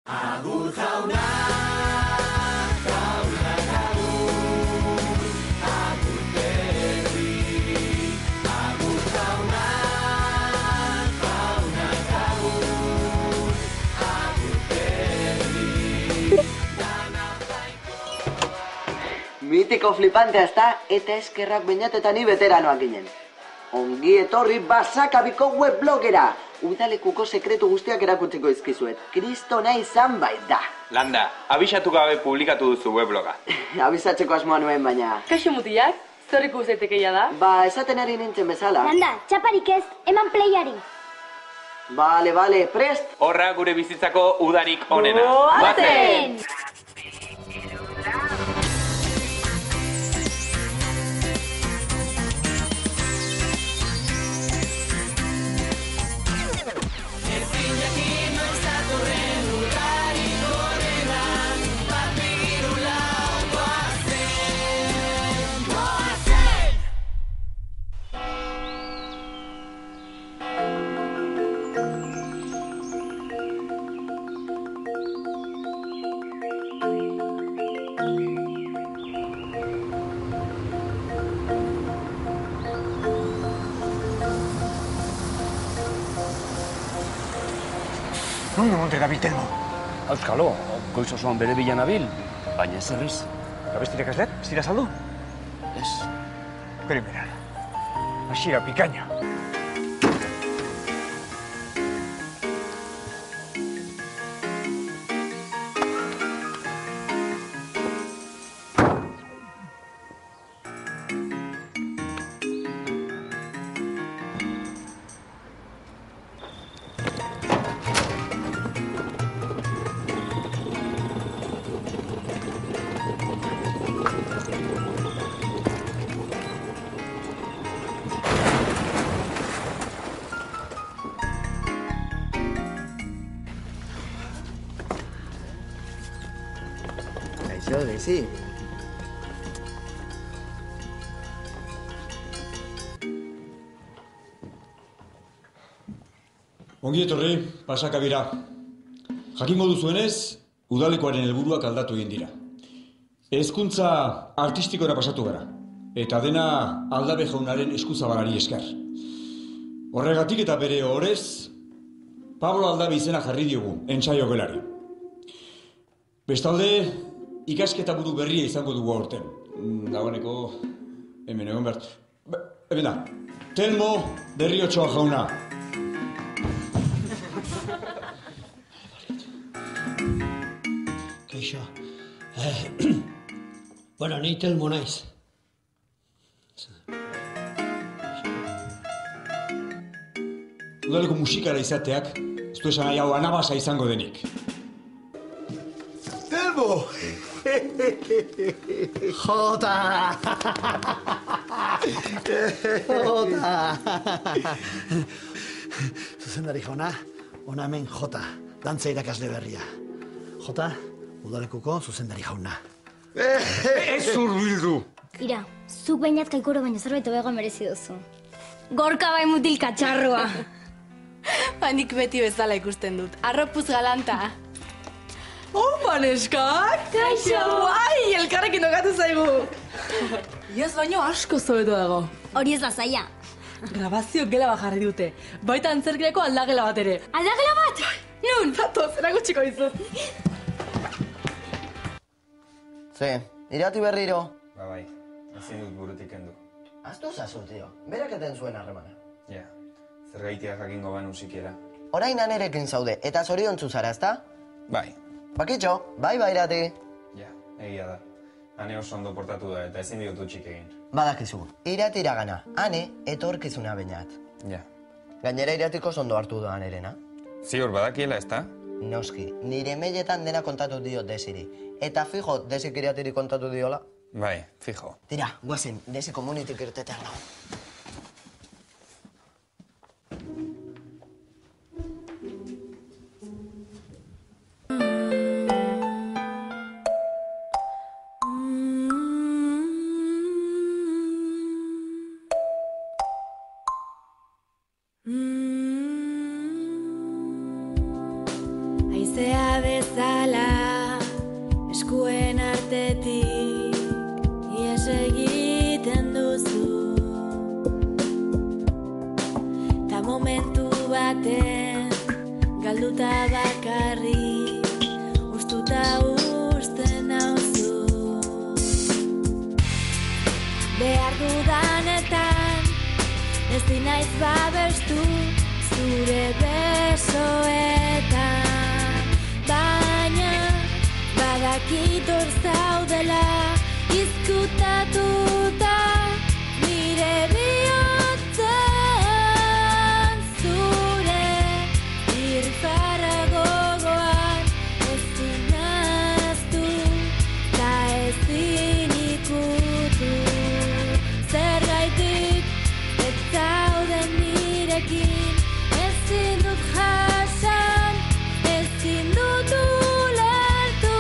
Agur jauna, jauna agur, agur berri. Agur jauna, jauna agur, agur berri. Mitiko flipantea ezta, eta eskerrak Beñat eta ni veteranoak ginen. Ongi etorri Basakabiko webblogera. Udalekuko sekretu guztiak erakutsiko izkizuet. Kristona izan baita. Landa, abisatu gabe publikatu duzu webloga. Abisatzeko asmoa nuen baina. Kaixo mutilak, zer ikusetekeia da? Ba, esaten ari nintzen bezala. Landa, txaparik ez, eman playari. Bale, prest? Horra gure bizitzako udarik onena. Goazen! Nondo monte da Telmo? Auskalo, goiz osoan bere bilan abil, baina ez errez. Gabestirek ez let? Ez dira saldu? Ez. Primeran. Asira pikaña. Kaixo, Daisy. Ongi etorri, Basakabira. Jakingo duzuenez, udalekoaren helburuak aldatu egin dira. Hezkuntza artistikora pasatu gara, eta dena Aldabe jaunaren eskuzabalari esker. Horregatik eta bere orez, Pablo Aldabe izena jarri diogu, entsaio gelari. Bestalde, ikasketa buru berria izango dugu aurten. Dagoeneko, hemen egon behar. Hemen da, Telmo Berriotxoa jauna. Kaixo. Bueno, ni Telmo naiz. Udaleko musikara izateak, ez du esan nahi hau anabasa izango denik. Telmo! Jota! Jota! Zuzendari jauna, hona hemen Jota, dantza irakasle berria. Jota, udalekuko zuzendari jauna. Ez urbildu! Ira, zuk bainat kaikoro baina zerbait hobeago merezi duzu. Gorka bai mutil katxarrua. Nik beti bezala ikusten dut. Arropuz galanta. Opa, neskak! Kaixo! Bai, elkarrekin okatu zaigu! Iaz baino asko zobetu dago. Hori ez da zaila. Grabazio gela bat jarri dute. Baita antzerkirako aldagela bat ere. Aldagela bat? Nun? Zatoz, erakutsiko dizut. Ze, irati berriro. Bai, ezin dut burutik kendu. Aztu zazu, tio. Berak eten zuen harremana. Ja, zergaitia jakingo banu sikiera. Orain anerekin zaude, eta zoriontzu zara, ezta? Bai, Bakitxo, bai irati. ja, egia da. Hane oso ondo portatu da eta ezin diotu txik egin. Badakizu, irati iragana, ane etorkizuna Beñat. Ja. Gainera iratiko ondo hartu doan erena. Ziur badakiela, ezta? Noski, nire mailetan dena kontatu dio Desiri. Eta fijo, Desik iratiri kontatu diola. Bai, fijo. Tira, guazen, Desi komunitik irtetean nau. Haizea bezala eskuen artetik ies egiten duzu ta momentu baten galduta bakarrik ustuta usten nauzu behar dudanetan ez dinaiz babestu zure besoetan baina badakit hor zaudela izkutatuta nire bihotzean zure irrifarra gogoan ezin ahaztu ta ezin ikutu zergaitik ez zauden nirekin ezin dut jasan ezin dut ulertu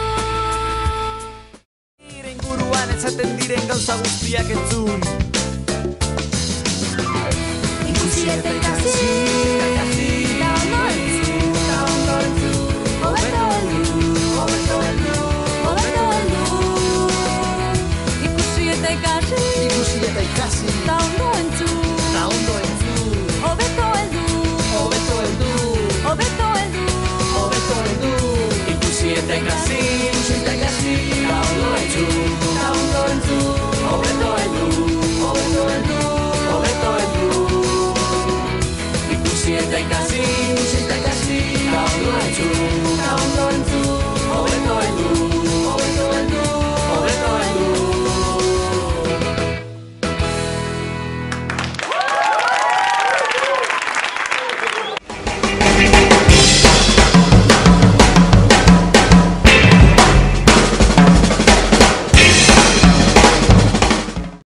Nire inguruan esaten diren gauza guztiak entzun ikusi eta ikasi ta ondo entzun hobeto heldu ikusi eta ikasi ta ondo entzun hobeto heldu ikusi eta ikasi